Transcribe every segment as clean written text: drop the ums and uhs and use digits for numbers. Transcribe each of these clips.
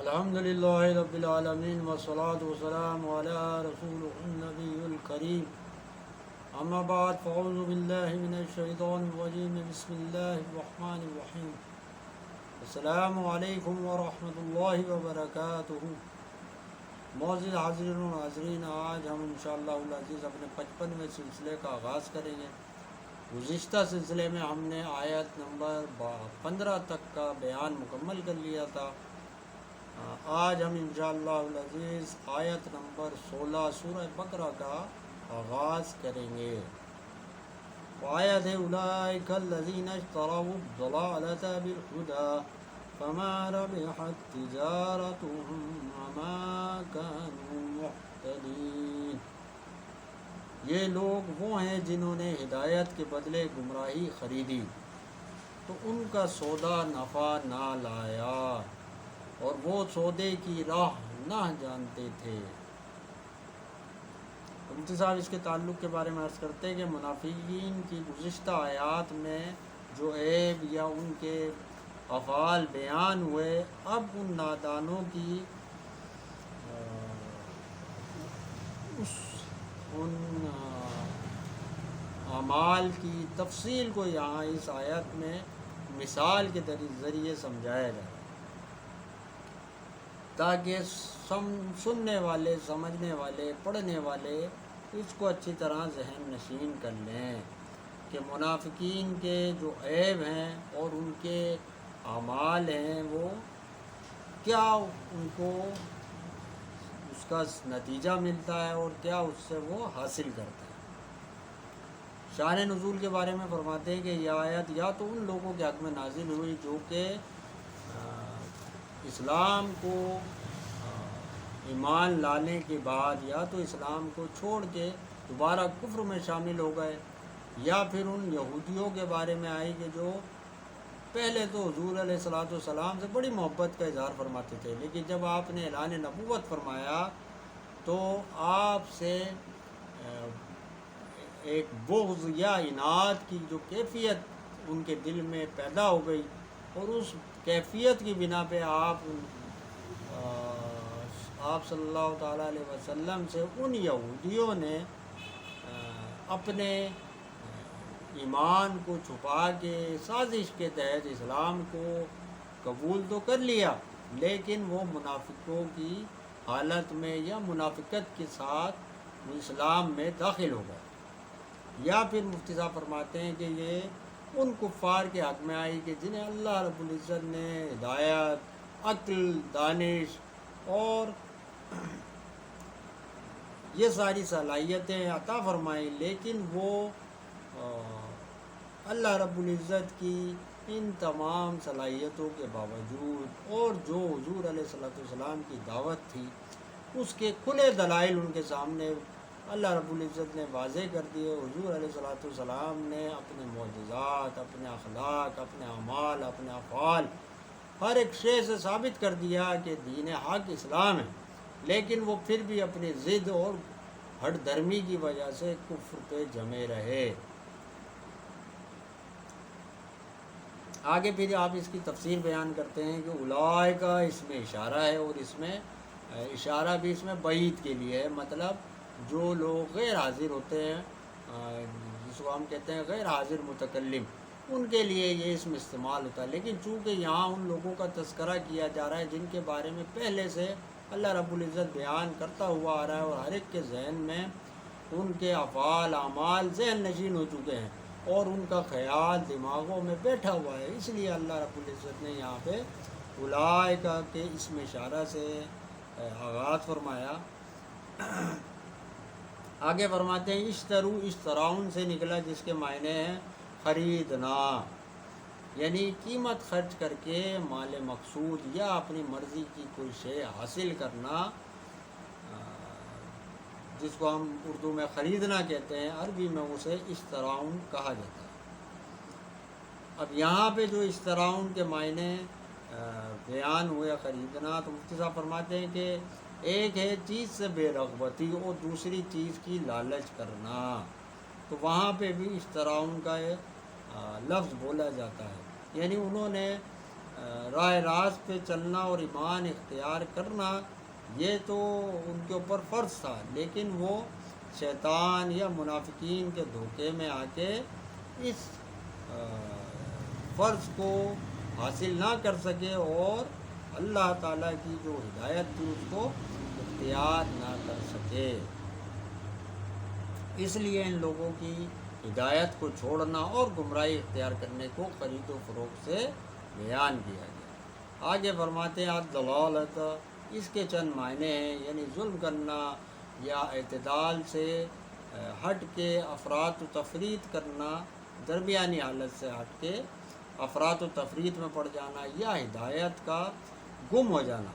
الحمد للہ رب العالمین والصلاة والسلام علی رسول النبی الکریم اما بعد فاعوذ باللہ من الشیطان الرجیم بسم اللہ الرحمن الرحیم السلام علیکم ورحمۃ اللہ وبرکاتہ۔ معزز حاضرین و ناظرین، آج ہم انشاءاللہ العزیز اپنے 55ویں سلسلے کا آغاز کریں گے۔ گزشتہ سلسلے میں ہم نے آیت نمبر 15 تک کا بیان مکمل کر لیا تھا۔ آج ہم انشاءاللہ العزیز آیت نمبر 16 سورہ بقرہ کا آغاز کریں گے۔ آیت ہے اولئک الذین اشتروا الضلالۃ بالہدی فما ربحت تجارتهم وما كانوا مہتدین۔ یہ لوگ وہ ہیں جنہوں نے ہدایت کے بدلے گمراہی خریدی تو ان کا سودا نفع نہ لایا اور وہ سودے کی راہ نہ جانتے تھے۔ مفتی صاحب اس کے تعلق کے بارے میں عرض کرتے ہیں کہ منافقین کی گزشتہ آیات میں جو عیب یا ان کے افعال بیان ہوئے، اب ان نادانوں کی ان اعمال کی تفصیل کو یہاں اس آیت میں مثال کے ذریعے سمجھایا جائے تاکہ سننے والے، سمجھنے والے، پڑھنے والے اس کو اچھی طرح ذہن نشین کر لیں کہ منافقین کے جو عیب ہیں اور ان کے اعمال ہیں وہ کیا ان کو اس کا نتیجہ ملتا ہے اور کیا اس سے وہ حاصل کرتے ہیں۔ شان نزول کے بارے میں فرماتے ہیں کہ یہ آیت یا تو ان لوگوں کے حق میں نازل ہوئی جو کہ اسلام کو ایمان لانے کے بعد یا تو اسلام کو چھوڑ کے دوبارہ کفر میں شامل ہو گئے، یا پھر ان یہودیوں کے بارے میں آئی کہ جو پہلے تو حضور علیہ الصلوۃ والسلام سے بڑی محبت کا اظہار فرماتے تھے، لیکن جب آپ نے اعلان نبوت فرمایا تو آپ سے ایک بغض یا عناد کی جو کیفیت ان کے دل میں پیدا ہو گئی، اور اس کیفیت کی بنا پہ آپ صلی اللہ تعالیٰ علیہ وسلم سے ان یہودیوں نے اپنے ایمان کو چھپا کے سازش کے تحت اسلام کو قبول تو کر لیا، لیکن وہ منافقوں کی حالت میں یا منافقت کے ساتھ وہ اسلام میں داخل ہو گئے۔ یا پھر مفتی صاحب فرماتے ہیں کہ یہ ان کفار کے حق میں آئی کہ جنہیں اللہ رب العزت نے ہدایت، عقل، دانش اور یہ ساری صلاحیتیں عطا فرمائی، لیکن وہ اللہ رب العزت کی ان تمام صلاحیتوں کے باوجود اور جو حضور علیہ الصلوۃ والسلام کی دعوت تھی اس کے کھلے دلائل ان کے سامنے اللہ رب العزت نے واضح کر دیے۔ حضور علیہ الصلوۃ والسلام نے اپنے معجزات، اپنے اخلاق، اپنے اعمال، اپنے افعال ہر ایک شے سے ثابت کر دیا کہ دین حق اسلام ہے، لیکن وہ پھر بھی اپنی ضد اور ہٹ دھرمی کی وجہ سے کفر پہ جمے رہے۔ آگے پھر آپ اس کی تفسیر بیان کرتے ہیں کہ اولئک اس میں اشارہ ہے، اور اس میں اشارہ بھی اس میں بعید کے لیے ہے، مطلب جو لوگ غیر حاضر ہوتے ہیں، جس کو ہم کہتے ہیں غیر حاضر متکلم، ان کے لیے یہ اسم استعمال ہوتا ہے، لیکن چونکہ یہاں ان لوگوں کا تذکرہ کیا جا رہا ہے جن کے بارے میں پہلے سے اللہ رب العزت بیان کرتا ہوا آ رہا ہے، اور ہر ایک کے ذہن میں ان کے افعال، اعمال ذہن نشین ہو چکے ہیں اور ان کا خیال دماغوں میں بیٹھا ہوا ہے، اس لیے اللہ رب العزت نے یہاں پہ اولئک کے اسم اشارہ سے آغاز فرمایا۔ آگے فرماتے ہیں اشترو، اشتراؤن سے نکلا جس کے معنی ہیں خریدنا، یعنی قیمت خرچ کر کے مال مقصود یا اپنی مرضی کی کوئی شے حاصل کرنا، جس کو ہم اردو میں خریدنا کہتے ہیں، عربی میں اسے اشتراؤن کہا جاتا ہے۔ اب یہاں پہ جو اشتراؤن کے معنی بیان ہوئے خریدنا، تو مفتی صاحب فرماتے ہیں کہ ایک ہے چیز سے بے رغبتی اور دوسری چیز کی لالچ کرنا، تو وہاں پہ بھی اشتراؤن کا لفظ بولا جاتا ہے، یعنی انہوں نے راہ راست پہ چلنا اور ایمان اختیار کرنا یہ تو ان کے اوپر فرض تھا، لیکن وہ شیطان یا منافقین کے دھوکے میں آ کے اس فرض کو حاصل نہ کر سکے اور اللہ تعالیٰ کی جو ہدایت تھی اس کو اختیار نہ کر سکے۔ اس لیے ان لوگوں کی ہدایت کو چھوڑنا اور گمراہی اختیار کرنے کو خرید و فروخت سے بیان کیا گیا۔ آگے فرماتے ہیں الضلالۃ، اس کے چند معنی ہیں، یعنی ظلم کرنا یا اعتدال سے ہٹ کے افراط و تفریط کرنا، درمیانی حالت سے ہٹ کے افراط و تفریط میں پڑ جانا یا ہدایت کا گم ہو جانا۔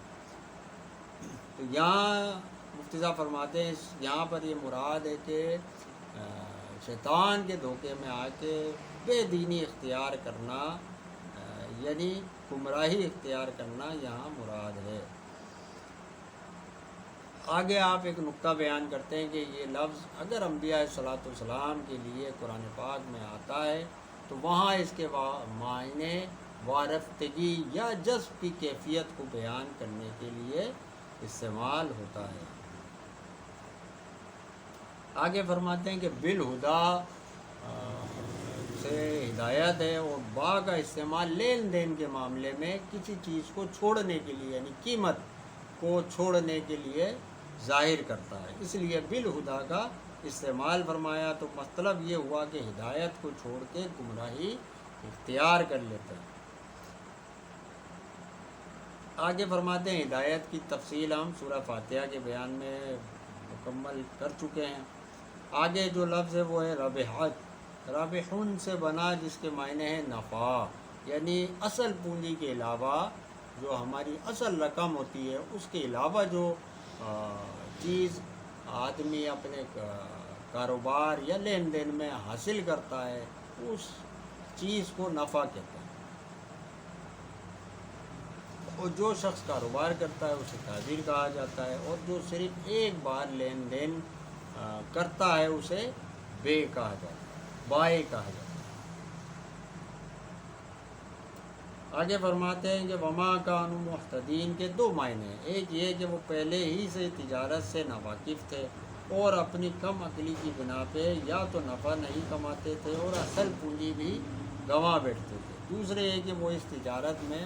تو یہاں مفتی صاحب فرماتے ہیں یہاں پر یہ مراد ہے کہ شیطان کے دھوکے میں آ کے بے دینی اختیار کرنا یعنی گمراہی اختیار کرنا یہاں مراد ہے۔ آگے آپ ایک نقطہ بیان کرتے ہیں کہ یہ لفظ اگر انبیاء صلاۃ والسلام کے لیے قرآن پاک میں آتا ہے تو وہاں اس کے معنی وارفتگی یا جذب کی کیفیت کو بیان کرنے کے لیے استعمال ہوتا ہے۔ آگے فرماتے ہیں کہ بالہدا سے ہدایت ہے، اور با کا استعمال لین دین کے معاملے میں کسی چیز کو چھوڑنے کے لیے یعنی قیمت کو چھوڑنے کے لیے ظاہر کرتا ہے، اس لیے بالہدا کا استعمال فرمایا۔ تو مطلب یہ ہوا کہ ہدایت کو چھوڑ کے گمراہی اختیار کر لیتا ہے۔ آگے فرماتے ہیں ہدایت کی تفصیل ہم سورہ فاتحہ کے بیان میں مکمل کر چکے ہیں۔ آگے جو لفظ ہے وہ ہے ربحت، ربحن سے بنا جس کے معنی ہے نفع، یعنی اصل پونجی کے علاوہ جو ہماری اصل رقم ہوتی ہے اس کے علاوہ جو چیز آدمی اپنے کاروبار یا لین دین میں حاصل کرتا ہے اس چیز کو نفع کہتے ہیں، اور جو شخص کاروبار کرتا ہے اسے تاجر کہا جاتا ہے، اور جو صرف ایک بار لین دین کرتا ہے اسے بے کہا جاتا ہے، بائع کہا جاتا ہے۔ آگے فرماتے ہیں کہ وما کانوا محتدین کے دو معنی ہیں، ایک یہ کہ وہ پہلے ہی سے تجارت سے ناواقف تھے اور اپنی کم عقلی کی بنا پہ یا تو نفع نہیں کماتے تھے اور اصل پونجی بھی گنوا بیٹھتے تھے، دوسرے یہ کہ وہ اس تجارت میں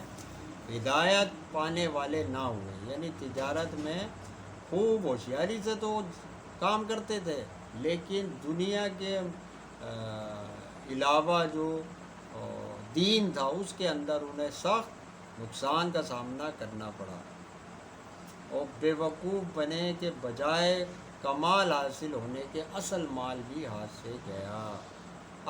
ہدایت پانے والے نہ ہوئے، یعنی تجارت میں خوب ہوشیاری سے تو کام کرتے تھے لیکن دنیا کے علاوہ جو دین تھا اس کے اندر انہیں سخت نقصان کا سامنا کرنا پڑا، اور بے وقوف بنے کہ بجائے کمال حاصل ہونے کے اصل مال بھی ہاتھ سے گیا۔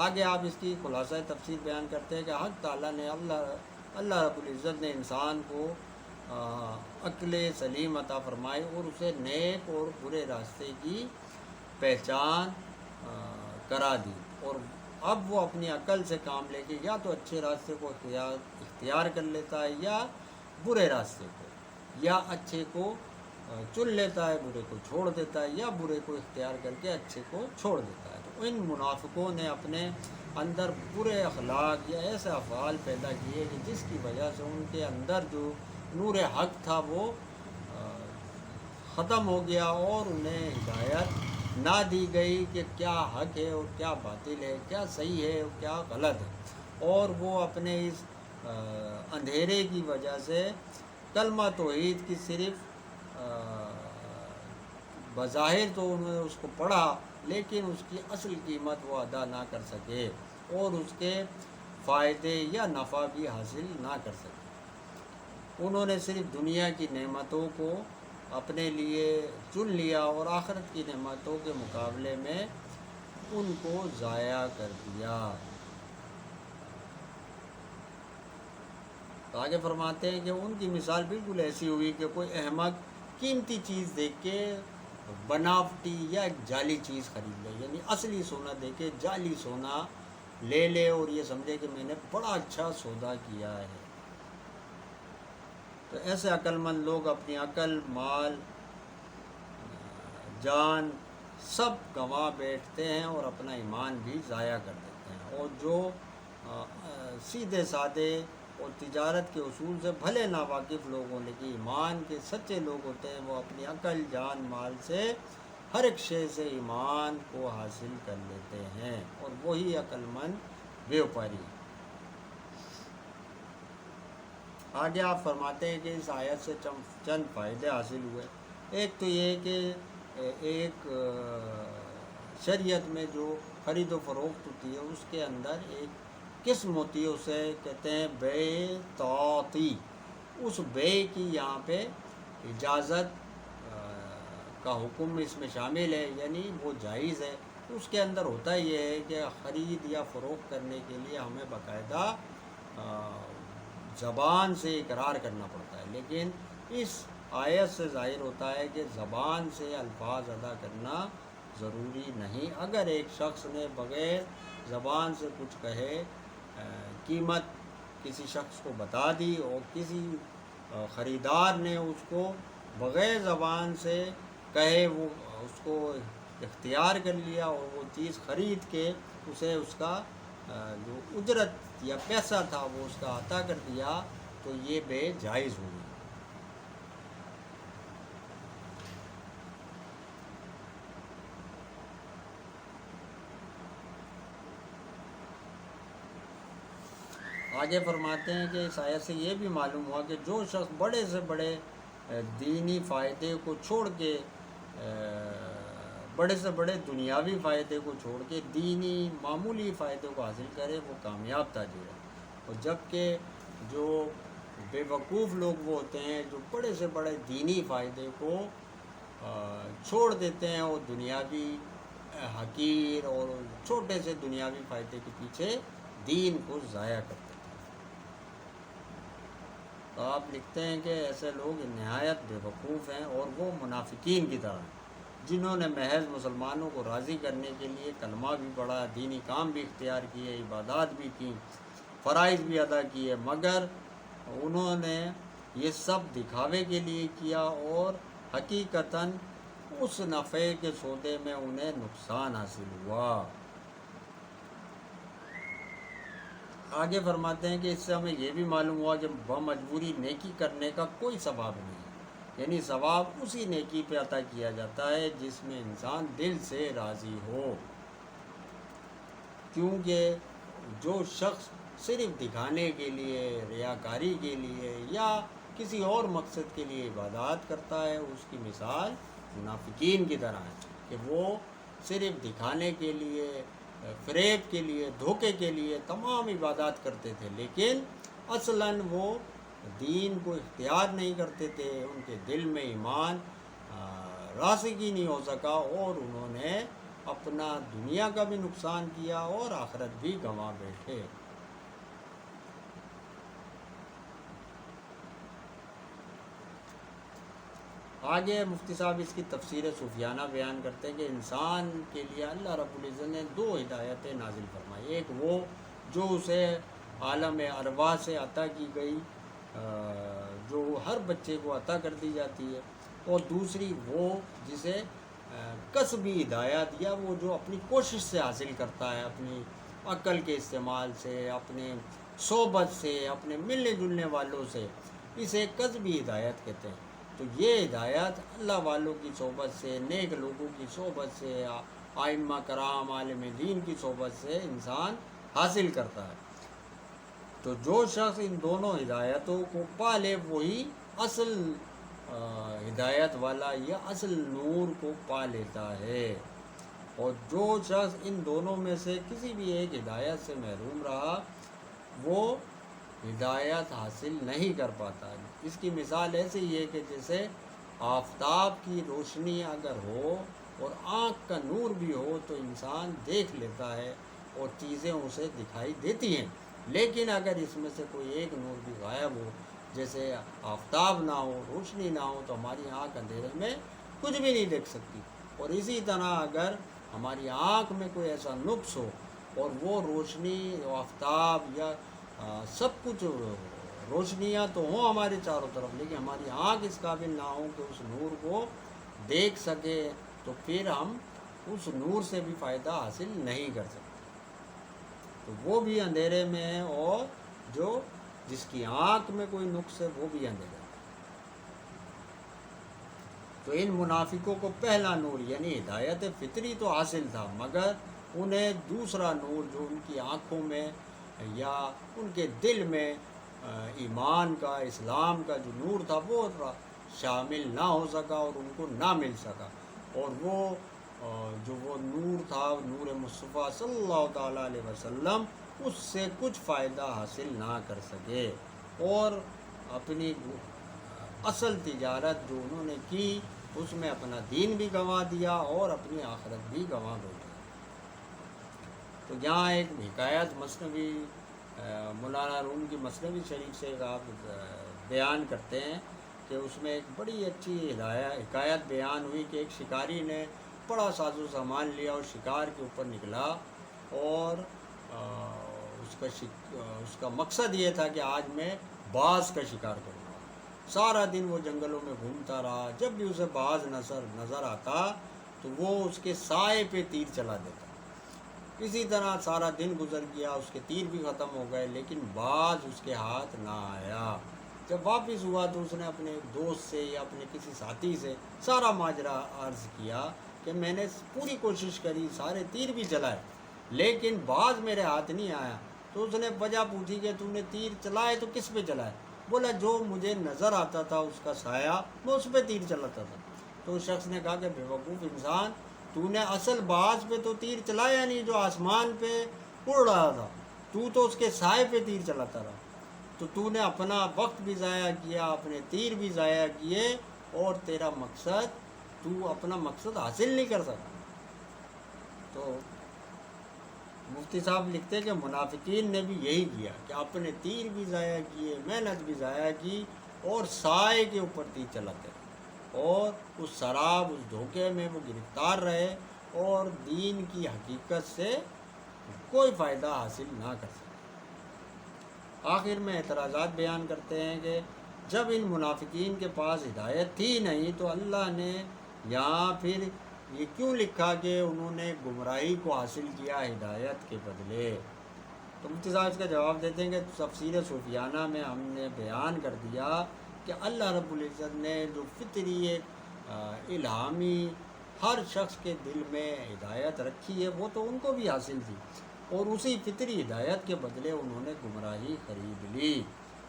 آگے آپ اس کی خلاصہ تفصیل بیان کرتے ہیں کہ حق تعالیٰ نے اللہ رب العزت نے انسان کو عقل سلیم عطا فرمائی اور اسے نیک اور برے راستے کی پہچان کرا دی، اور اب وہ اپنی عقل سے کام لے کے یا تو اچھے راستے کو اختیار کر لیتا ہے یا برے راستے کو، یا اچھے کو چن لیتا ہے برے کو چھوڑ دیتا ہے، یا برے کو اختیار کر کے اچھے کو چھوڑ دیتا ہے۔ تو ان منافقوں نے اپنے اندر برے اخلاق یا ایسے افعال پیدا کیے کہ جس کی وجہ سے ان کے اندر جو نور حق تھا وہ ختم ہو گیا اور انہیں ہدایت نہ دی گئی کہ کیا حق ہے اور کیا باطل ہے، کیا صحیح ہے اور کیا غلط ہے، اور وہ اپنے اس اندھیرے کی وجہ سے کلمہ توحید کی صرف بظاہر تو انہوں نے اس کو پڑھا لیکن اس کی اصل قیمت وہ ادا نہ کر سکے اور اس کے فائدے یا نفع بھی حاصل نہ کر سکے۔ انہوں نے صرف دنیا کی نعمتوں کو اپنے لیے چن لیا اور آخرت کی نعمتوں کے مقابلے میں ان کو ضائع کر دیا۔ تو آگے فرماتے ہیں کہ ان کی مثال بالکل ایسی ہوئی کہ کوئی احمق قیمتی چیز دیکھ کے بناوٹی یا ایک جعلی چیز خرید لے، یعنی اصلی سونا دیکھ کے جعلی سونا لے لے اور یہ سمجھے کہ میں نے بڑا اچھا سودا کیا ہے۔ تو ایسے عقل مند لوگ اپنی عقل، مال، جان سب گنوا بیٹھتے ہیں اور اپنا ایمان بھی ضائع کر دیتے ہیں، اور جو سیدھے سادے اور تجارت کے اصول سے بھلے ناواقف لوگ ہوں، لیکن ایمان کے سچے لوگ ہوتے ہیں، وہ اپنی عقل جان مال سے ہر ایک شے سے ایمان کو حاصل کر لیتے ہیں، اور وہی عقل مند ویوپاری ہے۔ آگے آپ فرماتے ہیں کہ اس آیت سے چند فائدے حاصل ہوئے۔ ایک تو یہ کہ ایک شریعت میں جو خرید و فروخت ہوتی ہے اس کے اندر ایک قسم ہوتی ہے، اسے کہتے ہیں بے تعاطی۔ اس بے کی یہاں پہ اجازت کا حکم اس میں شامل ہے، یعنی وہ جائز ہے۔ اس کے اندر ہوتا یہ ہے کہ خرید یا فروخت کرنے کے لیے ہمیں باقاعدہ زبان سے اقرار کرنا پڑتا ہے، لیکن اس آیت سے ظاہر ہوتا ہے کہ زبان سے الفاظ ادا کرنا ضروری نہیں۔ اگر ایک شخص نے بغیر زبان سے کچھ کہے، قیمت کسی شخص کو بتا دی، اور کسی خریدار نے اس کو بغیر زبان سے کہے وہ اس کو اختیار کر لیا، اور وہ چیز خرید کے اسے اس کا جو اجرت یا پیسہ تھا وہ اس کا عطا کر دیا، تو یہ بے جائز ہوئی۔ آگے فرماتے ہیں کہ اس آیت سے یہ بھی معلوم ہوا کہ جو شخص بڑے سے بڑے دینی فائدے کو چھوڑ کے، بڑے سے بڑے دنیاوی فائدے کو چھوڑ کے دینی معمولی فائدے کو حاصل کرے، وہ کامیاب تاجر ہے۔ اور جبکہ جو بے وقوف لوگ وہ ہوتے ہیں جو بڑے سے بڑے دینی فائدے کو چھوڑ دیتے ہیں، اور دنیاوی حقیر اور چھوٹے سے دنیاوی فائدے کے پیچھے دین کو ضائع کرتے ہیں۔ تو آپ لکھتے ہیں کہ ایسے لوگ نہایت بے وقوف ہیں، اور وہ منافقین کی طرح ہیں، جنہوں نے محض مسلمانوں کو راضی کرنے کے لیے کلمہ بھی پڑھا، دینی کام بھی اختیار کیے، عبادات بھی کیں، فرائض بھی ادا کیے، مگر انہوں نے یہ سب دکھاوے کے لیے کیا، اور حقیقتاً اس نفع کے سودے میں انہیں نقصان حاصل ہوا۔ آگے فرماتے ہیں کہ اس سے ہمیں یہ بھی معلوم ہوا کہ بمجبوری نیکی کرنے کا کوئی ثواب نہیں، یعنی ثواب اسی نیکی پہ عطا کیا جاتا ہے جس میں انسان دل سے راضی ہو، کیونکہ جو شخص صرف دکھانے کے لیے، ریاکاری کے لیے یا کسی اور مقصد کے لیے عبادات کرتا ہے، اس کی مثال منافقین کی طرح ہے کہ وہ صرف دکھانے کے لیے، فریب کے لیے، دھوکے کے لیے تمام عبادات کرتے تھے، لیکن اصلاً وہ دین کو اختیار نہیں کرتے تھے، ان کے دل میں ایمان راسخ ہی نہیں ہو سکا، اور انہوں نے اپنا دنیا کا بھی نقصان کیا اور آخرت بھی گنوا بیٹھے۔ آگے مفتی صاحب اس کی تفسیر صوفیانہ بیان کرتے ہیں کہ انسان کے لیے اللہ رب العزت نے دو ہدایتیں نازل فرمائی، ایک وہ جو اسے عالم ارواح سے عطا کی گئی، جو ہر بچے کو عطا کر دی جاتی ہے، اور دوسری وہ جسے کسبی ہدایت، یا وہ جو اپنی کوشش سے حاصل کرتا ہے، اپنی عقل کے استعمال سے، اپنے صحبت سے، اپنے ملنے جلنے والوں سے، اسے کسبی ہدایت کہتے ہیں۔ تو یہ ہدایت اللہ والوں کی صحبت سے، نیک لوگوں کی صحبت سے، ائمہ کرام عالم دین کی صحبت سے انسان حاصل کرتا ہے۔ تو جو شخص ان دونوں ہدایتوں کو پا لے وہی اصل ہدایت والا یا اصل نور کو پا لیتا ہے، اور جو شخص ان دونوں میں سے کسی بھی ایک ہدایت سے محروم رہا وہ ہدایت حاصل نہیں کر پاتا۔ اس کی مثال ایسی ہے کہ جیسے آفتاب کی روشنی اگر ہو اور آنکھ کا نور بھی ہو تو انسان دیکھ لیتا ہے اور چیزیں اسے دکھائی دیتی ہیں، لیکن اگر اس میں سے کوئی ایک نور بھی غائب ہو، جیسے آفتاب نہ ہو، روشنی نہ ہو، تو ہماری آنکھ اندھیرے میں کچھ بھی نہیں دیکھ سکتی۔ اور اسی طرح اگر ہماری آنکھ میں کوئی ایسا نقص ہو اور وہ روشنی، آفتاب یا سب کچھ روشنیاں تو ہوں ہمارے چاروں طرف، لیکن ہماری آنکھ اس قابل نہ ہو کہ اس نور کو دیکھ سکے، تو پھر ہم اس نور سے بھی فائدہ حاصل نہیں کر سکتے۔ تو وہ بھی اندھیرے میں ہے، اور جو جس کی آنکھ میں کوئی نقص ہے وہ بھی اندھیرا ہے۔ تو ان منافقوں کو پہلا نور یعنی ہدایت فطری تو حاصل تھا، مگر انہیں دوسرا نور جو ان کی آنکھوں میں یا ان کے دل میں ایمان کا، اسلام کا جو نور تھا وہ شامل نہ ہو سکا اور ان کو نہ مل سکا، اور وہ جو وہ نور تھا، نور مصطفیٰ صلی اللہ تعالیٰ علیہ وسلم، اس سے کچھ فائدہ حاصل نہ کر سکے، اور اپنی اصل تجارت جو انہوں نے کی اس میں اپنا دین بھی گنوا دیا اور اپنی آخرت بھی گنوا بیٹھے۔ تو یہاں ایک حکایت مثنوی مولانا روم کی مثنوی شریف سے آپ بیان کرتے ہیں کہ اس میں ایک بڑی اچھی حکایت بیان ہوئی کہ ایک شکاری نے بڑا ساز و سامان لیا اور شکار کے اوپر نکلا، اور اس کا مقصد یہ تھا کہ آج میں باز کا شکار کروں گا۔ سارا دن وہ جنگلوں میں گھومتا رہا، جب بھی اسے باز نظر آتا تو وہ اس کے سائے پہ تیر چلا دیتا۔ اسی طرح سارا دن گزر گیا، اس کے تیر بھی ختم ہو گئے، لیکن باز اس کے ہاتھ نہ آیا۔ جب واپس ہوا تو اس نے اپنے دوست سے یا اپنے کسی ساتھی سے سارا ماجرا عرض کیا کہ میں نے پوری کوشش کری، سارے تیر بھی چلائے، لیکن باز میرے ہاتھ نہیں آیا۔ تو اس نے وجہ پوچھی کہ تم نے تیر چلائے تو کس پہ چلائے؟ بولا جو مجھے نظر آتا تھا اس کا سایہ میں اس پہ تیر چلاتا تھا۔ تو اس شخص نے کہا کہ بے وقوف انسان، تو نے اصل باز پہ تو تیر چلایا نہیں جو آسمان پہ اڑ رہا تھا، تو اس کے سائے پہ تیر چلاتا رہا، تو نے اپنا وقت بھی ضائع کیا، اپنے تیر بھی ضائع کیے، اور تیرا مقصد تو اپنا مقصد حاصل نہیں کر سکا۔ تو مفتی صاحب لکھتے ہیں کہ منافقین نے بھی یہی کیا کہ اپنے تیر بھی ضائع کیے، محنت بھی ضائع کی، اور سائے کے اوپر تیر چلاتے رہے، اور اس سراب، اس دھوکے میں وہ گرفتار رہے اور دین کی حقیقت سے کوئی فائدہ حاصل نہ کر سکے۔ آخر میں اعتراضات بیان کرتے ہیں کہ جب ان منافقین کے پاس ہدایت تھی نہیں تو اللہ نے یہاں پھر یہ کیوں لکھا کہ انہوں نے گمراہی کو حاصل کیا ہدایت کے بدلے؟ تو مفتی صاحب اس کا جواب دیتے ہیں کہ تفسیر صوفیانہ میں ہم نے بیان کر دیا کہ اللہ رب العزت نے جو فطری الہامی ہر شخص کے دل میں ہدایت رکھی ہے وہ تو ان کو بھی حاصل تھی، اور اسی فطری ہدایت کے بدلے انہوں نے گمراہی خرید لی،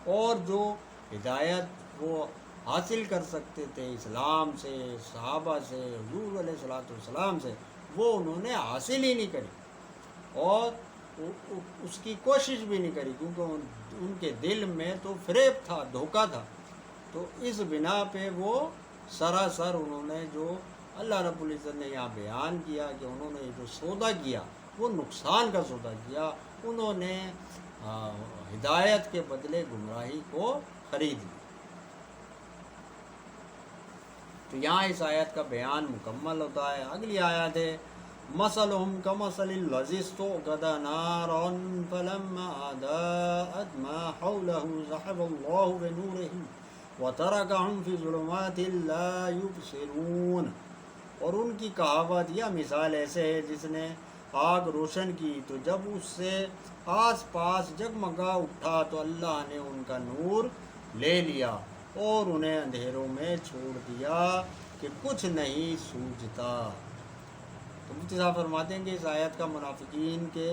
اور جو ہدایت وہ حاصل کر سکتے تھے اسلام سے، صحابہ سے، حضور علیہ الصلوۃ والسلام سے، وہ انہوں نے حاصل ہی نہیں کری اور اس کی کوشش بھی نہیں کری، کیونکہ ان کے دل میں تو فریب تھا، دھوکہ تھا۔ تو اس بنا پہ وہ سراسر انہوں نے جو اللہ رب العزت نے یہاں بیان کیا کہ انہوں نے جو سودا کیا وہ نقصان کا سودا کیا، انہوں نے ہدایت کے بدلے گمراہی کو خرید لی۔ تو یہاں اس آیت کا بیان مکمل ہوتا ہے۔ اگلی آیت ہے مثلهم كمثل الذي استوقد نارا فلما أضاءت ما حوله ذهب الله بنورهم وتركهم في ظلمات لا يبصرون۔ اور ان کی کہاوت یا مثال ایسے ہے جس نے آگ روشن کی تو جب اس سے آس پاس جگمگا اٹھا تو اللہ نے ان کا نور لے لیا اور انہیں اندھیروں میں چھوڑ دیا کہ کچھ نہیں سوجھتا۔ تو مفتی صاحب فرماتے ہیں کہ اس آیت کا منافقین کے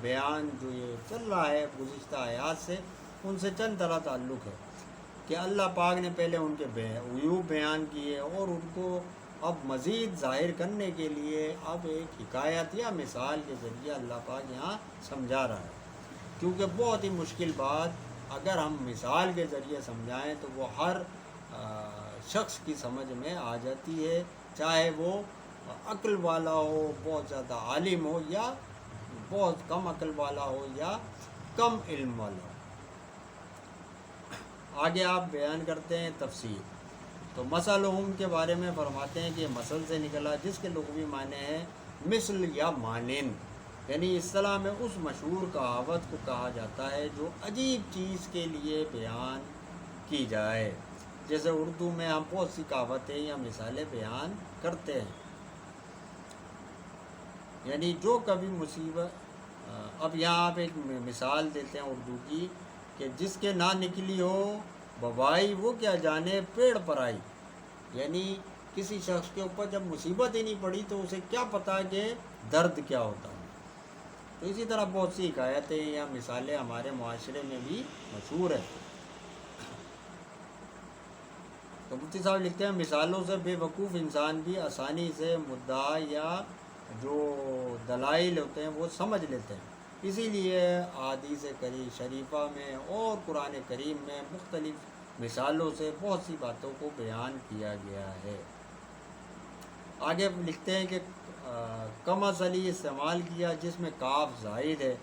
بیان جو یہ چل رہا ہے گزشتہ آیات سے، ان سے چند طرح تعلق ہے کہ اللہ پاک نے پہلے ان کے عیوب بیان کیے اور ان کو اب مزید ظاہر کرنے کے لیے اب ایک حکایت یا مثال کے ذریعے اللہ پاک یہاں سمجھا رہا ہے، کیونکہ بہت ہی مشکل بات اگر ہم مثال کے ذریعے سمجھائیں تو وہ ہر شخص کی سمجھ میں آ جاتی ہے، چاہے وہ عقل والا ہو، بہت زیادہ عالم ہو، یا بہت کم عقل والا ہو یا کم علم والا ہو۔ آگے آپ بیان کرتے ہیں تفسیر۔ تو مثلہم کے بارے میں فرماتے ہیں کہ یہ مثل سے نکلا جس کے لغوی معنی ہے مثل یا مانند، یعنی اصطلاح میں اس مشہور کہاوت کو کہا جاتا ہے جو عجیب چیز کے لیے بیان کی جائے، جیسے اردو میں ہم بہت سی کہاوتیں یا مثالیں بیان کرتے ہیں، یعنی جو کبھی مصیبت۔ اب یہاں آپ ایک مثال دیتے ہیں اردو کی کہ جس کے نہ نکلی ہو وبائی وہ کیا جانے پیڑ پر آئی، یعنی کسی شخص کے اوپر جب مصیبت ہی نہیں پڑی تو اسے کیا پتہ کہ درد کیا ہوتا ہے۔ تو اسی طرح بہت سی حکایتیں یا مثالیں ہمارے معاشرے میں بھی مشہور ہیں۔ تو مفتی صاحب لکھتے ہیں مثالوں سے بے وقوف انسان بھی آسانی سے مدعا یا جو دلائل ہوتے ہیں وہ سمجھ لیتے ہیں، اسی لیے احادیث شریفہ میں اور قرآن کریم میں مختلف مثالوں سے بہت سی باتوں کو بیان کیا گیا ہے۔ آگے لکھتے ہیں کہ کمثلی استعمال کیا جس میں کاف زائد ہے،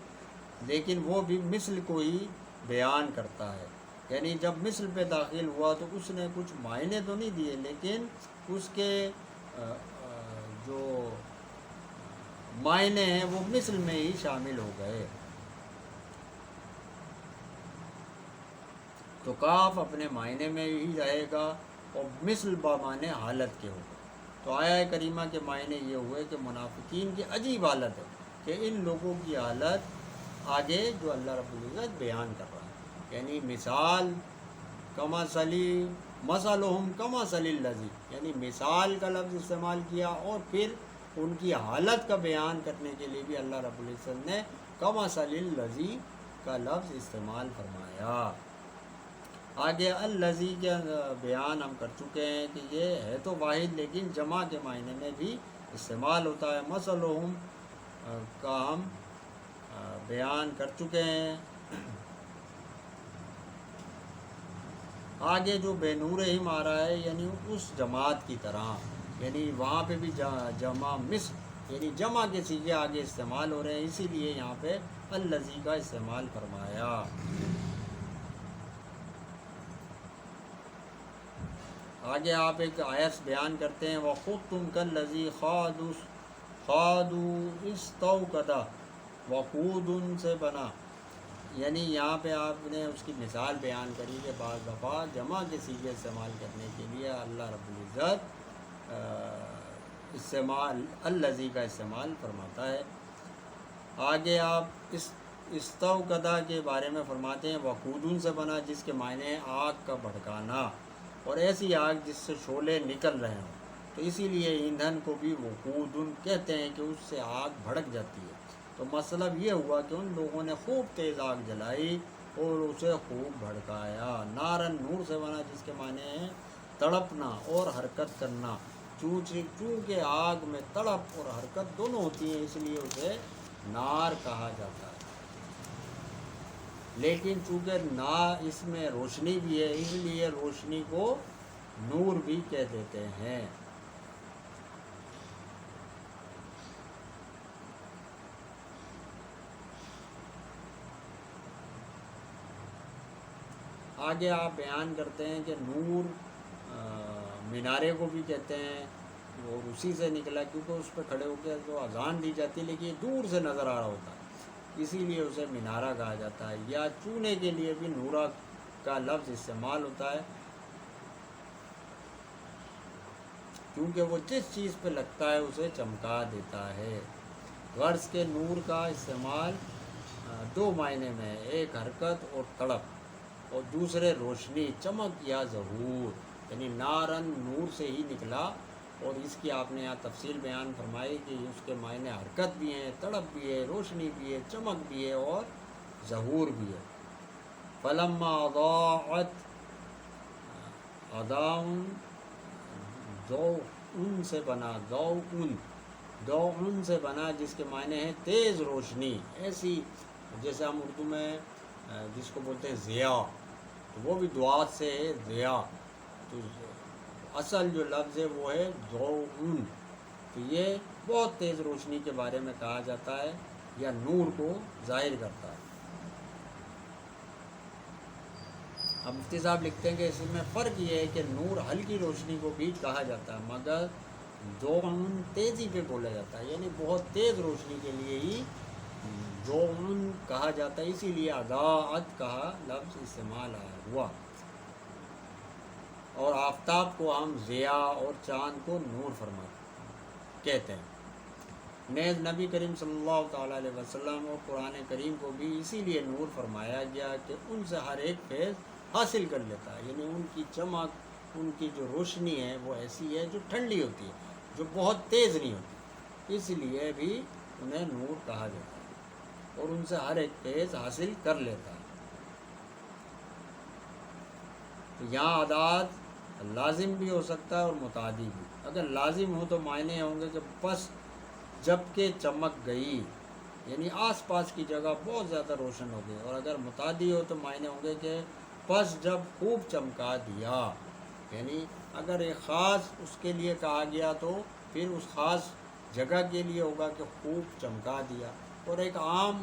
لیکن وہ بھی مثل کو ہی بیان کرتا ہے، یعنی جب مثل پہ داخل ہوا تو اس نے کچھ معنی تو نہیں دیے لیکن اس کے جو معنی ہیں وہ مثل میں ہی شامل ہو گئے۔ تو کاف اپنے معنی میں ہی رہے گا اور مثل بمعنی حالت کے ہوگا۔ تو آیہ کریمہ کے معنی یہ ہوئے کہ منافقین کی عجیب حالت ہے کہ ان لوگوں کی حالت آگے جو اللہ رب العزت بیان کر رہا ہے، یعنی مثال کمثلی مثلہم کمثل الذی، یعنی مثال کا لفظ استعمال کیا اور پھر ان کی حالت کا بیان کرنے کے لیے بھی اللہ رب العزت نے کمثل الذی کا لفظ استعمال فرمایا۔ آگے الذی کے بیان ہم کر چکے ہیں کہ یہ ہے تو واحد لیکن جمع کے معنی میں بھی استعمال ہوتا ہے۔ مثلہم کا ہم بیان کر چکے ہیں۔ آگے جو بے نورہم آ رہا ہے یعنی اس جماعت کی طرح، یعنی وہاں پہ بھی جمع مثل یعنی جمع کے صیغے آگے استعمال ہو رہے ہیں، اسی لیے یہاں پہ الذی کا استعمال فرمایا۔ آگے آپ ایک آیت بیان کرتے ہیں وَخُذْتُمْ كَالَّذِي خَاضُوا اسْتَوْقَدَ وَقُودٌ سے بنا، یعنی یہاں پہ آپ نے اس کی مثال بیان کری کہ بعض دفعہ جمع کے صیغے استعمال کرنے کے لیے اللہ رب العزت استعمال الذی کا استعمال فرماتا ہے۔ آگے آپ استوقدہ کے بارے میں فرماتے ہیں وقودن سے بنا جس کے معنی ہے آگ کا بھڑکانا، اور ایسی آگ جس سے شعلے نکل رہے ہوں، تو اسی لیے ایندھن کو بھی وقودن کہتے ہیں کہ اس سے آگ بھڑک جاتی ہے۔ تو مطلب یہ ہوا کہ ان لوگوں نے خوب تیز آگ جلائی اور اسے خوب بھڑکایا۔ نارن نور سے بنا جس کے معنی ہے تڑپنا اور حرکت کرنا، چونکہ آگ میں تڑپ اور حرکت دونوں ہوتی ہیں اس لیے اسے نار کہا جاتا ہے، لیکن چونکہ اس میں روشنی بھی ہے اس لیے روشنی کو نور بھی کہہ دیتے ہیں۔ آگے آپ بیان کرتے ہیں کہ نور مینارے کو بھی کہتے ہیں اور اسی سے نکلا کیونکہ اس پہ کھڑے ہو کے جو اذان دی جاتی ہے لیکن دور سے نظر آ رہا ہوتا ہے اسی لیے اسے مینارہ کہا جاتا ہے۔ یا چونے کے لیے بھی نورا کا لفظ استعمال ہوتا ہے کیونکہ وہ جس چیز پہ لگتا ہے اسے چمکا دیتا ہے۔ غرض کے نور کا استعمال دو معنی میں ہے، ایک حرکت اور تڑپ اور دوسرے روشنی چمک یا ظہور، یعنی نارن نور سے ہی نکلا، اور اس کی آپ نے یہاں تفصیل بیان فرمائی کہ اس کے معنی حرکت بھی ہیں، تڑپ بھی ہے، روشنی بھی ہے، چمک بھی ہے اور ظہور بھی ہے۔ فلما اضاءت اضاء ضوء سے بنا ضوء سے بنا جس کے معنی ہے تیز روشنی، ایسی جیسے ہم اردو میں جس کو بولتے ہیں ضیاء، تو وہ بھی دعات سے ہے ضیاء، تو اصل جو لفظ ہے وہ ہے ضوء، تو یہ بہت تیز روشنی کے بارے میں کہا جاتا ہے یا نور کو ظاہر کرتا ہے۔ اب مفتی صاحب لکھتے ہیں کہ اس میں فرق یہ ہے کہ نور ہلکی روشنی کو بھی کہا جاتا ہے مگر ضوء تیزی پہ بولا جاتا ہے، یعنی بہت تیز روشنی کے لیے ہی ضوء کہا جاتا ہے، اسی لیے اضاءت کہا لفظ استعمال ہوا۔ اور آفتاب کو ہم ضیاء اور چاند کو نور کہتے ہیں۔ نیز نبی کریم صلی اللہ تعالیٰ علیہ وسلم اور قرآن کریم کو بھی اسی لیے نور فرمایا گیا کہ ان سے ہر ایک فیض حاصل کر لیتا ہے، یعنی ان کی چمک، ان کی جو روشنی ہے وہ ایسی ہے جو ٹھنڈی ہوتی ہے، جو بہت تیز نہیں ہوتی، اس لیے بھی انہیں نور کہا جاتا ہے اور ان سے ہر ایک فیض حاصل کر لیتا ہے۔ تو یہاں عداد لازم بھی ہو سکتا ہے اور متعدی بھی۔ اگر لازم ہو تو معنی ہوں گے کہ بس جب کہ چمک گئی، یعنی آس پاس کی جگہ بہت زیادہ روشن ہو گئی، اور اگر متعدی ہو تو معنی ہوں گے کہ بس جب خوب چمکا دیا، یعنی اگر ایک خاص اس کے لیے کہا گیا تو پھر اس خاص جگہ کے لیے ہوگا کہ خوب چمکا دیا، اور ایک عام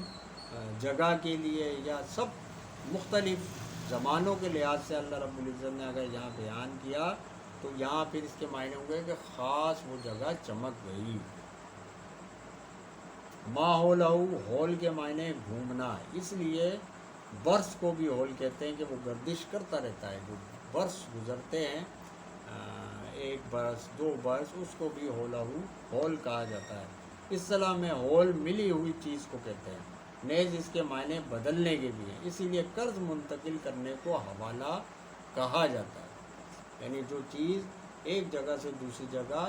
جگہ کے لیے یا سب مختلف زمانوں کے لحاظ سے اللہ رب العزت نے اگر یہاں بیان کیا تو یہاں پھر اس کے معنی ہوں گے کہ خاص وہ جگہ چمک گئی۔ ما ہولہو، ہول کے معنی گھومنا، اس لیے برس کو بھی ہول کہتے ہیں کہ وہ گردش کرتا رہتا ہے، جو برس گزرتے ہیں، ایک برس دو برس، اس کو بھی ہولہو ہول کہا جاتا ہے۔ اصطلاح میں ہول ملی ہوئی چیز کو کہتے ہیں، نیز اس کے معنی بدلنے کے بھی ہیں، اسی لیے قرض منتقل کرنے کو حوالہ کہا جاتا ہے، یعنی جو چیز ایک جگہ سے دوسری جگہ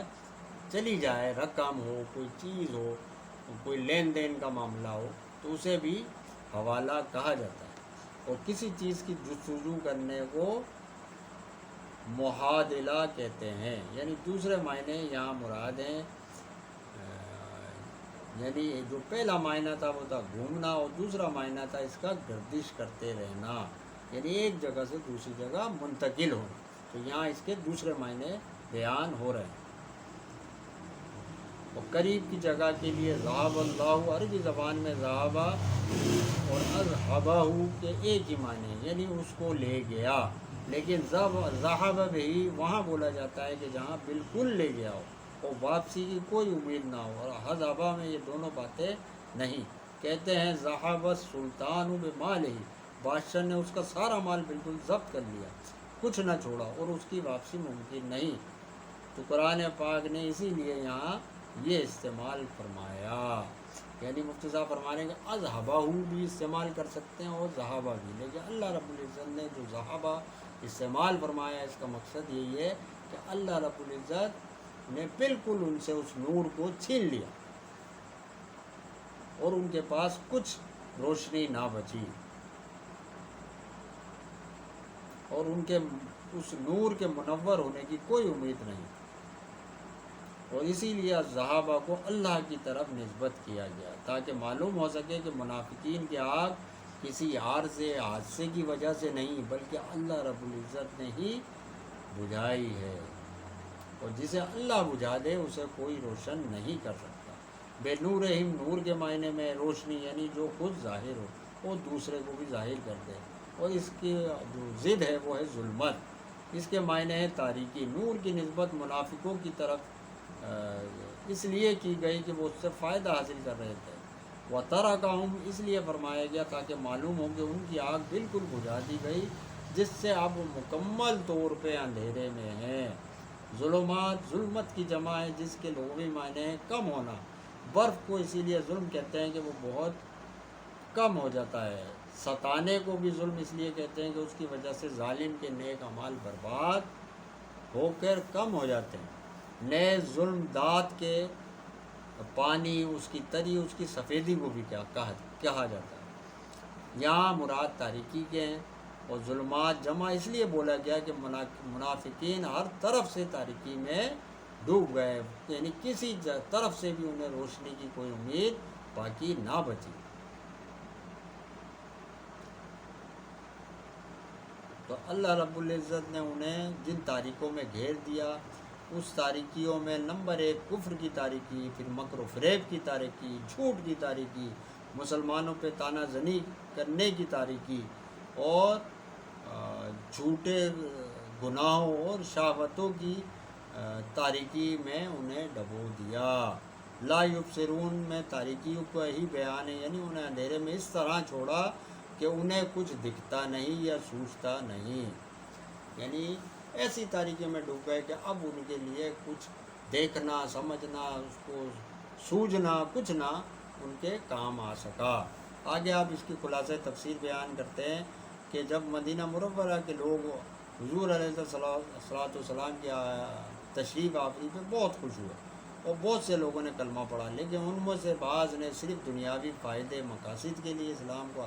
چلی جائے، رقم ہو، کوئی چیز ہو، کوئی لین دین کا معاملہ ہو، تو اسے بھی حوالہ کہا جاتا ہے۔ اور کسی چیز کی جستجو کرنے کو محادلہ کہتے ہیں، یعنی دوسرے معنی یہاں مراد ہیں، یعنی جو پہلا معنی تھا وہ تھا گھومنا، اور دوسرا معنی تھا اس کا گردش کرتے رہنا، یعنی ایک جگہ سے دوسری جگہ منتقل ہونا۔ تو یہاں اس کے دوسرے معنی بیان ہو رہے ہیں۔ اور قریب کی جگہ کے لیے ذہب اللہ، عربی زبان میں ذہبہ اور اذہبہ کے ایک ہی معنی ہے، یعنی اس کو لے گیا، لیکن ذہب بھی وہاں بولا جاتا ہے کہ جہاں بالکل لے گیا ہو اور واپسی کی کوئی امید نہ ہو، اور حذبہ میں یہ دونوں باتیں نہیں۔ کہتے ہیں ذہب السلطان بمالہ، بادشاہ نے اس کا سارا مال بالکل ضبط کر لیا، کچھ نہ چھوڑا، اور اس کی واپسی ممکن نہیں۔ تو قرآن پاک نے اسی لیے یہاں یہ استعمال فرمایا، یعنی مفتی صاحب فرما رہے ہیں کہ اذہبہ بھی استعمال کر سکتے ہیں اور ذہبہ بھی، لیکن اللہ رب العزت نے جو ذہبہ استعمال فرمایا اس کا مقصد یہی ہے کہ اللہ رب العزت نے بالکل ان سے اس نور کو چھین لیا اور ان کے پاس کچھ روشنی نہ بچی، اور ان کے اس نور کے منور ہونے کی کوئی امید نہیں، اور اسی لیے ذہابہ کو اللہ کی طرف نسبت کیا گیا تاکہ معلوم ہو سکے کہ منافقین کی آگ کسی عارضے حادثے کی وجہ سے نہیں بلکہ اللہ رب العزت نے ہی بجھائی ہے، اور جسے اللہ بجھا دے اسے کوئی روشن نہیں کر سکتا۔ بے نورہم، نور کے معنی میں روشنی، یعنی جو خود ظاہر ہو اور دوسرے کو بھی ظاہر کر دے، اور اس کی جو ضد ہے وہ ہے ظلمت، اس کے معنی ہے تاریکی۔ نور کی نسبت منافقوں کی طرف اس لیے کی گئی کہ وہ اس سے فائدہ حاصل کر رہے تھے، وَتَرَكَهُمْ اس لیے فرمایا گیا تاکہ معلوم ہو کہ ان کی آگ بالکل بجھا دی گئی، جس سے اب وہ مکمل طور پہ اندھیرے میں ہیں۔ ظلمات، ظلمت کی جمع ہے جس کے لغوی معنی ہے کم ہونا۔ برف کو اسی لیے ظلم کہتے ہیں کہ وہ بہت کم ہو جاتا ہے۔ ستانے کو بھی ظلم اس لیے کہتے ہیں کہ اس کی وجہ سے ظالم کے نیک اعمال برباد ہو کر کم ہو جاتے ہیں۔ نیز ظلم دات کے پانی، اس کی تری، اس کی سفیدی کو بھی کہا جاتا ہے۔ یہاں مراد تاریکی کے ہیں، اور ظلمات جمع اس لیے بولا گیا کہ منافقین ہر طرف سے تاریکی میں ڈوب گئے، یعنی کسی طرف سے بھی انہیں روشنی کی کوئی امید باقی نہ بچی۔ تو اللہ رب العزت نے انہیں جن تاریکوں میں گھیر دیا، اس تاریکیوں میں نمبر 1 کفر کی تاریکی، پھر مکر و فریب کی تاریکی، جھوٹ کی تاریکی، مسلمانوں پہ تانا زنی کرنے کی تاریکی، اور جھوٹے گناہوں اور شہوتوں کی تاریکی میں انہیں ڈبو دیا۔ لا یبصرون میں تاریکی کو ہی بیان ہے، یعنی انہیں اندھیرے میں اس طرح چھوڑا کہ انہیں کچھ دکھتا نہیں یا سوچتا نہیں، یعنی ایسی تاریکی میں ڈوب گئے کہ اب ان کے لیے کچھ دیکھنا، سمجھنا، اس کو سوجنا کچھ نہ ان کے کام آ سکا۔ آگے آپ اس کی خلاصہ تفسیر بیان کرتے ہیں کہ جب مدینہ منورہ کے لوگ حضور علیہ السلام کی تشریف آوری پہ بہت خوش ہوئے اور بہت سے لوگوں نے کلمہ پڑھا، لیکن ان میں سے بعض نے صرف دنیاوی فائدے مقاصد کے لیے اسلام کو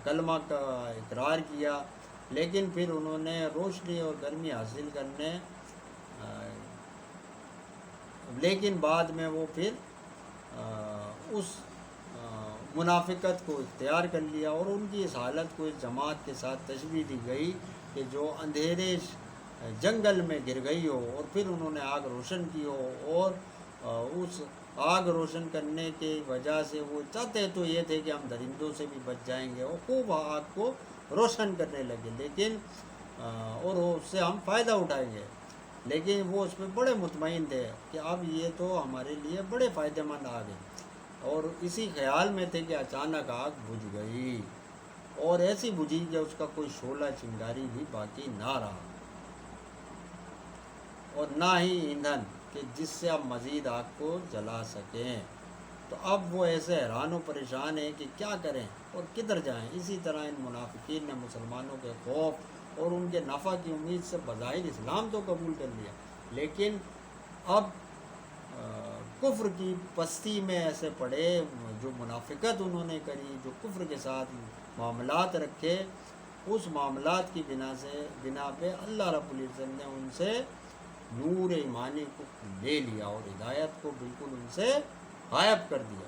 کلمہ کا اقرار کیا، لیکن پھر انہوں نے روشنی اور گرمی حاصل کرنے لیکن بعد میں وہ پھر اس منافقت کو اختیار کر لیا، اور ان کی اس حالت کو اس جماعت کے ساتھ تشبیہ دی گئی کہ جو اندھیرے جنگل میں گر گئی ہو اور پھر انہوں نے آگ روشن کی ہو، اور اس آگ روشن کرنے کی وجہ سے وہ چاہتے تو یہ تھے کہ ہم درندوں سے بھی بچ جائیں گے، اور خوب آگ کو روشن کرنے لگے لیکن اور اس سے ہم فائدہ اٹھائیں گے، لیکن وہ اس پہ بڑے مطمئن تھے کہ اب یہ تو ہمارے لیے بڑے فائدہ مند آگ ہے، اور اسی خیال میں تھے کہ اچانک آگ بجھ گئی، اور ایسی بجھی کہ اس کا کوئی شعلہ چنگاری بھی باقی نہ رہا، اور نہ ہی ایندھن کہ جس سے اب مزید آگ کو جلا سکیں۔ تو اب وہ ایسے حیران و پریشان ہیں کہ کیا کریں اور کدھر جائیں۔ اسی طرح ان منافقین نے مسلمانوں کے خوف اور ان کے نفع کی امید سے بظاہر اسلام تو قبول کر لیا، لیکن اب کفر کی پستی میں ایسے پڑے، جو منافقت انہوں نے کری، جو کفر کے ساتھ معاملات رکھے، اس معاملات کی بنا پہ اللہ رب العزت نے ان سے نور ایمانی کو لے لیا اور ہدایت کو بالکل ان سے غائب کر دیا۔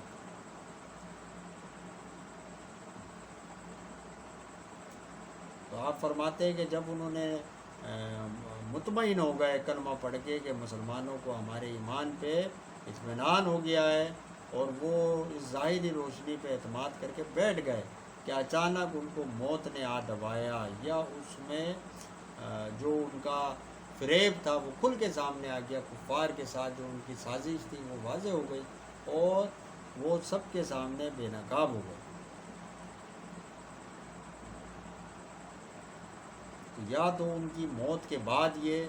تو آپ فرماتے ہیں کہ جب انہوں نے مطمئن ہو گئے کلمہ پڑھ کے کہ مسلمانوں کو ہمارے ایمان پہ اطمینان ہو گیا ہے، اور وہ اس ظاہری روشنی پہ اعتماد کر کے بیٹھ گئے کہ اچانک ان کو موت نے آ دبایا، یا اس میں جو ان کا فریب تھا وہ کھل کے سامنے آ گیا، کفار کے ساتھ جو ان کی سازش تھی وہ واضح ہو گئی، اور وہ سب کے سامنے بے نقاب ہو گئے۔ یا تو ان کی موت کے بعد یہ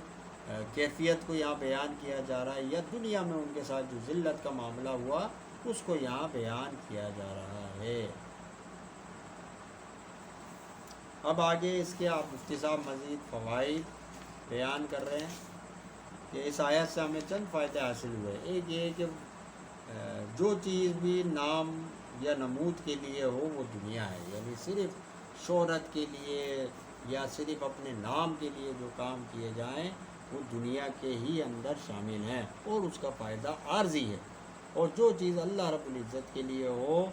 کیفیت کو یہاں بیان کیا جا رہا ہے، یا دنیا میں ان کے ساتھ جو ذلت کا معاملہ ہوا اس کو یہاں بیان کیا جا رہا ہے۔ اب آگے اس کے آپ مفتی صاحب مزید فوائد بیان کر رہے ہیں کہ اس آیت سے ہمیں چند فائدے حاصل ہوئے۔ ایک یہ کہ جو چیز بھی نام یا نمود کے لیے ہو وہ دنیا ہے، یعنی صرف شہرت کے لیے یا صرف اپنے نام کے لیے جو کام کیے جائیں وہ دنیا کے ہی اندر شامل ہیں، اور اس کا فائدہ عارضی ہے، اور جو چیز اللہ رب العزت کے لیے ہو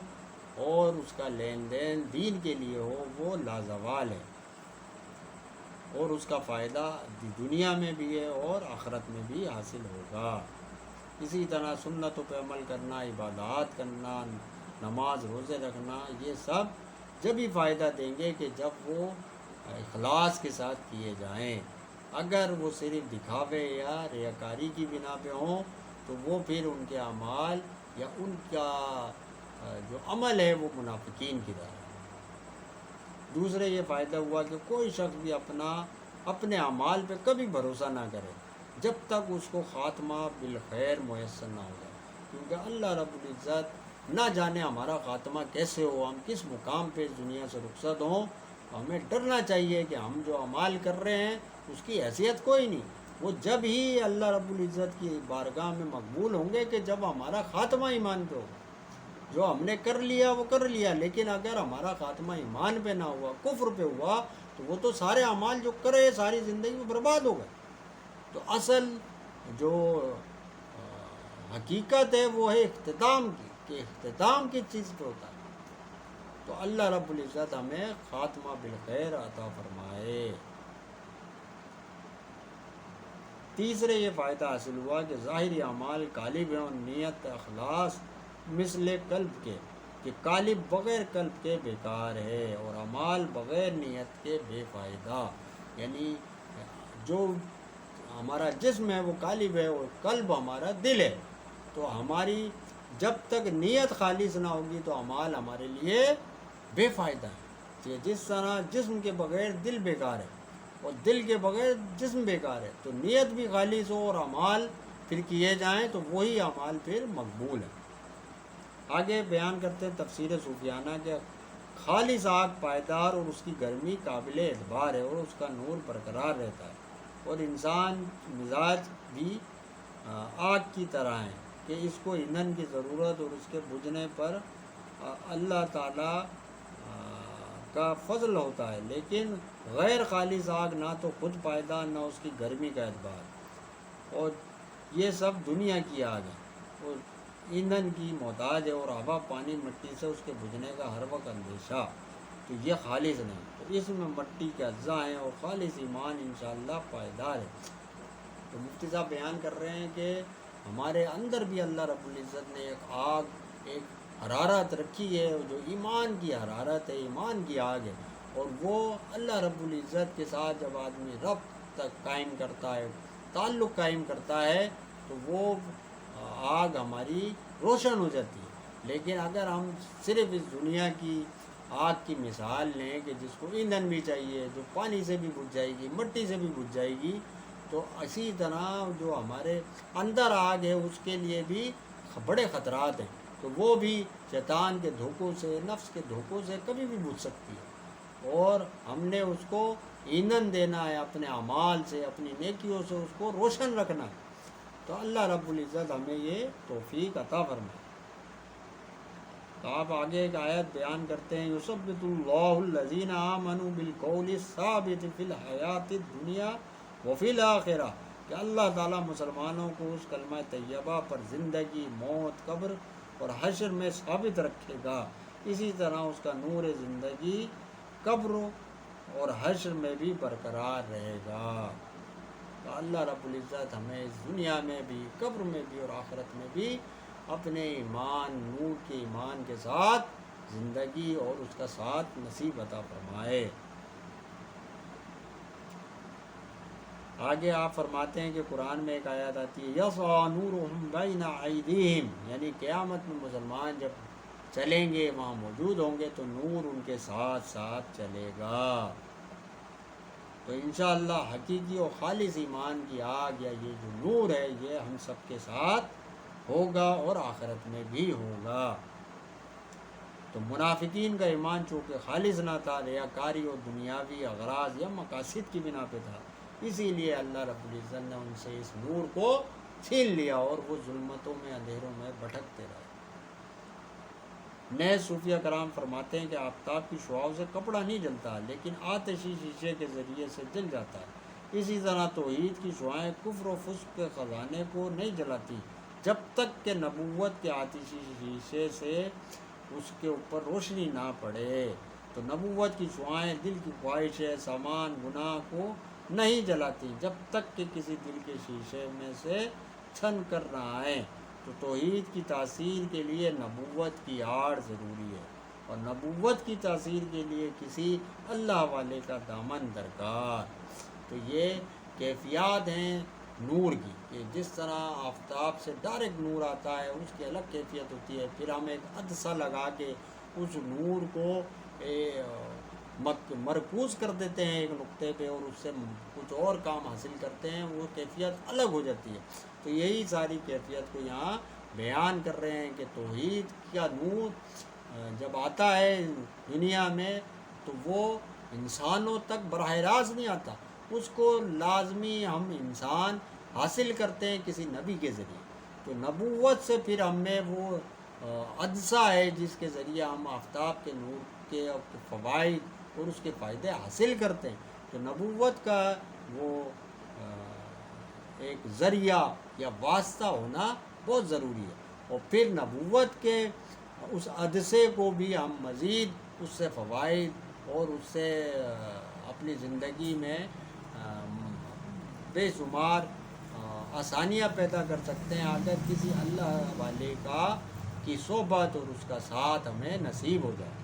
اور اس کا لین دین دین کے لیے ہو وہ لازوال ہے، اور اس کا فائدہ دنیا میں بھی ہے اور آخرت میں بھی حاصل ہوگا۔ اسی طرح سنتوں پہ عمل کرنا، عبادات کرنا، نماز روزے رکھنا، یہ سب جب ہی فائدہ دیں گے کہ جب وہ اخلاص کے ساتھ کیے جائیں۔ اگر وہ صرف دکھاوے یا ریاکاری کی بنا پہ ہوں تو وہ پھر ان کے اعمال یا ان کا جو عمل ہے وہ منافقین کی طرح۔ دوسرے یہ فائدہ ہوا کہ کوئی شخص بھی اپنے اعمال پہ کبھی بھروسہ نہ کرے جب تک اس کو خاتمہ بالخیر میسر نہ ہو جائے، کیونکہ اللہ رب العزت نہ جانے ہمارا خاتمہ کیسے ہو، ہم کس مقام پہ اس دنیا سے رخصت ہوں۔ ہمیں ڈرنا چاہیے کہ ہم جو اعمال کر رہے ہیں اس کی حیثیت کوئی نہیں، وہ جب ہی اللہ رب العزت کی بارگاہ میں مقبول ہوں گے کہ جب ہمارا خاتمہ ایمان پہ ہوگا۔ جو ہم نے کر لیا وہ کر لیا، لیکن اگر ہمارا خاتمہ ایمان پہ نہ ہوا، کفر پہ ہوا، تو وہ تو سارے اعمال جو کرے ساری زندگی میں برباد ہو گئے۔ تو اصل جو حقیقت ہے وہ ہے اختتام کی، کہ اختتام کس چیز پہ ہوتا ہے۔ تو اللہ رب العزت ہمیں خاتمہ بالخیر عطا فرمائے۔ تیسرے یہ فائدہ حاصل ہوا کہ ظاہری اعمال غالب ہیں اور نیت اخلاص مثل قلب کے، کہ قالب بغیر قلب کے بیکار ہے، اور اعمال بغیر نیت کے بے فائدہ۔ یعنی جو ہمارا جسم ہے وہ قالب ہے اور قلب ہمارا دل ہے، تو ہماری جب تک نیت خالص نہ ہوگی تو اعمال ہمارے لیے بے فائدہ ہے۔ جس طرح جسم کے بغیر دل بیکار ہے اور دل کے بغیر جسم بیکار ہے، تو نیت بھی خالص ہو اور اعمال پھر کیے جائیں تو وہی اعمال پھر مقبول ہے۔ آگے بیان کرتے ہیں تفسیر صوفیانہ کہ خالص آگ پائیدار اور اس کی گرمی قابل اعتبار ہے اور اس کا نور برقرار رہتا ہے، اور انسان مزاج بھی آگ کی طرح ہیں کہ اس کو ایندھن کی ضرورت اور اس کے بجھنے پر اللہ تعالیٰ کا فضل ہوتا ہے، لیکن غیر خالص آگ نہ تو خود پائیدار نہ اس کی گرمی کا اعتبار، اور یہ سب دنیا کی آگ ہے اور ایندھن کی محتاج ہے، اور ہوا پانی مٹی سے اس کے بجھنے کا ہر وقت اندیشہ، تو یہ خالص نہیں، تو اس میں مٹی کے اجزاء ہیں اور خالص ایمان انشاءاللہ پائیدار ہے۔ تو مفتی صاحب بیان کر رہے ہیں کہ ہمارے اندر بھی اللہ رب العزت نے ایک آگ، ایک حرارت رکھی ہے جو ایمان کی حرارت ہے، ایمان کی آگ ہے، اور وہ اللہ رب العزت کے ساتھ جب آدمی ربط تک قائم کرتا ہے، تعلق قائم کرتا ہے، تو وہ آگ ہماری روشن ہو جاتی ہے۔ لیکن اگر ہم صرف اس دنیا کی آگ کی مثال لیں کہ جس کو ایندھن بھی چاہیے، جو پانی سے بھی بجھ جائے گی، مٹی سے بھی بجھ جائے گی، تو اسی طرح جو ہمارے اندر آگ ہے اس کے لیے بھی بڑے خطرات ہیں، تو وہ بھی شیطان کے دھوکوں سے، نفس کے دھوکوں سے کبھی بھی بجھ سکتی ہے، اور ہم نے اس کو ایندھن دینا ہے اپنے اعمال سے، اپنی نیکیوں سے اس کو روشن رکھنا ہے۔ تو اللہ رب العزت ہمیں یہ توفیق عطا فرمائے۔ تو آپ آگے ایک آیت بیان کرتے ہیں، یثبت اللہ الذین آمنوا بالقول الثابت فی الحیات الدنیا وفی الآخرہ، کہ اللہ تعالیٰ مسلمانوں کو اس کلمہ طیبہ پر زندگی، موت، قبر اور حشر میں ثابت رکھے گا، اسی طرح اس کا نور زندگی قبر اور حشر میں بھی برقرار رہے گا۔ تو اللہ رب العزت ہمیں اس دنیا میں بھی، قبر میں بھی اور آخرت میں بھی اپنے ایمان، نور کے ایمان کے ساتھ زندگی اور اس کا ساتھ نصیب عطا فرمائے۔ آگے آپ فرماتے ہیں کہ قرآن میں ایک آیت آتی ہے، یسعی نورہم بین ایدیہم، یعنی قیامت میں مسلمان جب چلیں گے، وہاں موجود ہوں گے، تو نور ان کے ساتھ ساتھ چلے گا۔ تو انشاءاللہ حقیقی اور خالص ایمان کی آگ یا یہ جو نور ہے، یہ ہم سب کے ساتھ ہوگا اور آخرت میں بھی ہوگا۔ تو منافقین کا ایمان چونکہ خالص نہ تھا، ریاکاری اور دنیاوی اغراض یا مقاصد کی بنا پہ تھا، اسی لیے اللہ رب العزت نے ان سے اس نور کو چھین لیا اور وہ ظلمتوں میں، اندھیروں میں بھٹکتے رہے۔ نئے صوفیہ کرام فرماتے ہیں کہ آفتاب کی شعاؤں سے کپڑا نہیں جلتا، لیکن آتشی شیشے کے ذریعے سے جل جاتا ہے۔ اسی طرح توحید کی شعائیں کفر و فسق کے خزانے کو نہیں جلاتی جب تک کہ نبوت کے آتشی شیشے سے اس کے اوپر روشنی نہ پڑے۔ تو نبوت کی شعائیں دل کی خواہش، سامان، گناہ کو نہیں جلاتی جب تک کہ کسی دل کے شیشے میں سے چھن کر نہ آئیں۔ تو توحید کی تاثیر کے لیے نبوت کی آڑ ضروری ہے، اور نبوت کی تاثیر کے لیے کسی اللہ والے کا دامن درکار۔ تو یہ کیفیات ہیں نور کی، کہ جس طرح آفتاب سے ڈائریکٹ نور آتا ہے اس کی الگ کیفیت ہوتی ہے، پھر ہم ایک عدسہ لگا کے اس نور کو مرکوز کر دیتے ہیں ایک نقطے پہ اور اس سے کچھ اور کام حاصل کرتے ہیں، وہ کیفیت الگ ہو جاتی ہے۔ تو یہی ساری کیفیت کو یہاں بیان کر رہے ہیں کہ توحید کا نور جب آتا ہے دنیا میں تو وہ انسانوں تک براہ راست نہیں آتا، اس کو لازمی ہم انسان حاصل کرتے ہیں کسی نبی کے ذریعے۔ تو نبوت سے پھر ہم میں وہ عدسہ ہے جس کے ذریعے ہم آفتاب کے نور کے فوائد اور اس کے فائدے حاصل کرتے ہیں۔ تو نبوت کا وہ ایک ذریعہ یا واسطہ ہونا بہت ضروری ہے، اور پھر نبوت کے اس عدسے کو بھی ہم مزید اس سے فوائد اور اس سے اپنی زندگی میں بے شمار آسانیاں پیدا کر سکتے ہیں اگر کسی اللہ والے کی صحبت اور اس کا ساتھ ہمیں نصیب ہو جائے۔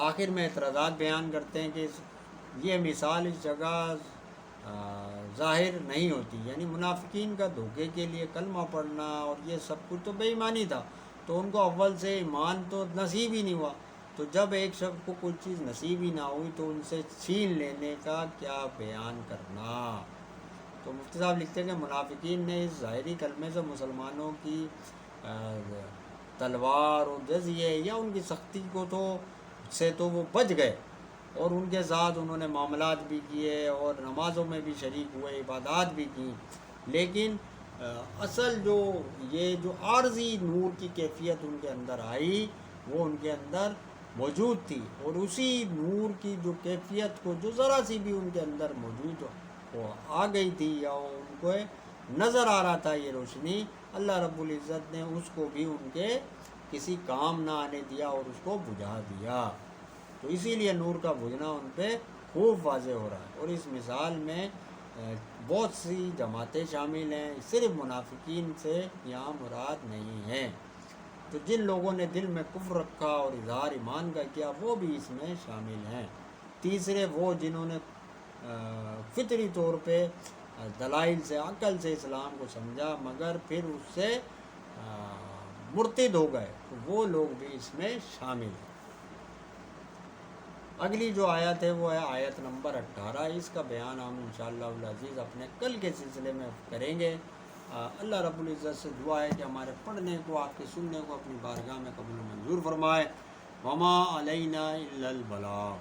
آخر میں اعتراضات بیان کرتے ہیں کہ یہ مثال اس جگہ ظاہر نہیں ہوتی، یعنی منافقین کا دھوکے کے لیے کلمہ پڑھنا اور یہ سب کچھ تو بے ایمانی تھا، تو ان کو اول سے ایمان تو نصیب ہی نہیں ہوا، تو جب ایک شخص کو کوئی چیز نصیب ہی نہ ہوئی تو ان سے چھین لینے کا کیا بیان کرنا۔ تو مفتی صاحب لکھتے ہیں کہ منافقین نے اس ظاہری کلمے سے مسلمانوں کی تلوار اور جزیے یا ان کی سختی کو تو وہ بچ گئے، اور ان کے ساتھ انہوں نے معاملات بھی کیے اور نمازوں میں بھی شریک ہوئے، عبادات بھی کی، لیکن اصل یہ جو عارضی نور کی کیفیت ان کے اندر آئی وہ ان کے اندر موجود تھی، اور اسی نور کی جو کیفیت کو جو ذرا سی بھی ان کے اندر موجود وہ آ گئی تھی یا ان کو نظر آ رہا تھا یہ روشنی، اللہ رب العزت نے اس کو بھی ان کے کسی کام نہ آنے دیا اور اس کو بجھا دیا۔ تو اسی لیے نور کا بجھنا ان پہ خوب واضح ہو رہا ہے، اور اس مثال میں بہت سی جماعتیں شامل ہیں، صرف منافقین سے یہاں مراد نہیں ہے۔ تو جن لوگوں نے دل میں کفر رکھا اور اظہار ایمان کا کیا وہ بھی اس میں شامل ہیں۔ تیسرے وہ جنہوں نے فطری طور پہ دلائل سے، عقل سے اسلام کو سمجھا مگر پھر اس سے مرتد ہو گئے، تو وہ لوگ بھی اس میں شامل ہیں۔ اگلی جو آیت ہے وہ ہے آیت نمبر 18، اس کا بیان ہم انشاءاللہ العزیز اپنے کل کے سلسلے میں کریں گے۔ اللہ رب العزت سے دعا ہے کہ ہمارے پڑھنے کو، آپ کے سننے کو اپنی بارگاہ میں قبول و منظور فرمائے۔ وما علینا الا البلاغ۔